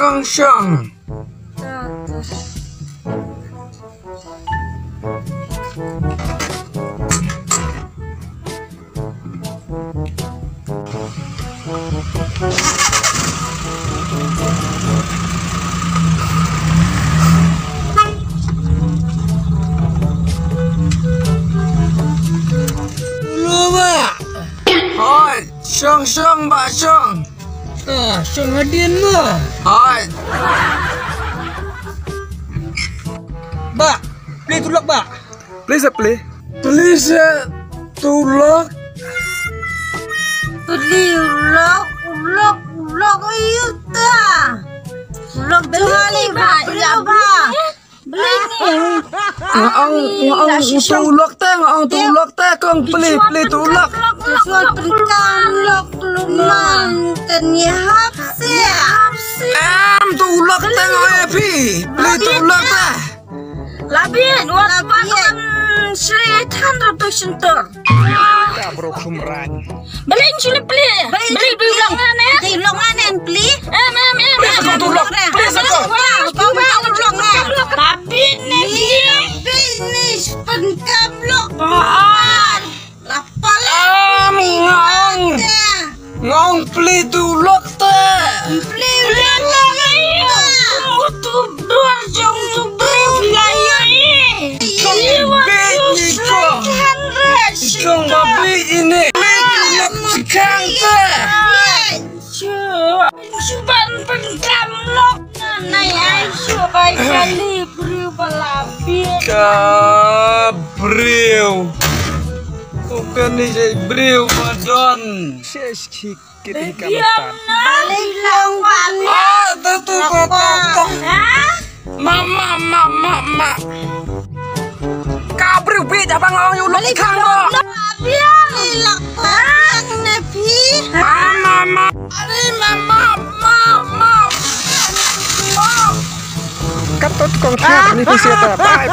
Shang. Shang ba Shang. Shang Hadian mah. Hai. Ba, play tulak ba. Please play. Please tulak. Ulok ayo ta. Ulok kali ba ya ba. Beli Ngaang tulak teh kong play tulak. Sual perikam lok luman kenyahap siap. Tulak teh ngaepi. Play tulak teh. Labien wat syaitan production tor. Tak bro kumran. Beli culi beli. Beli ulang mana? Di ulang mana beli? Tulak. Please aku. Tapi finish penkam lok. Lapal. Ngong play tulak teh. Beli ulang ayo. Tuh dua jam tuh beli ayo ini. Kong babi ini. Tulak sekarang teh. Cuban penkam lok. Nay ay subay kali berbalapin. Kabriu. Bukan ni saya briu badan. Saya sikit hikmatan. Balik lang balik. Tutup. Mama. Kabriu beda bang orang yuluk kang lo. Biar lakang nabi. Mama. Ari mama. Katut kong siapa nih siapa? Bye.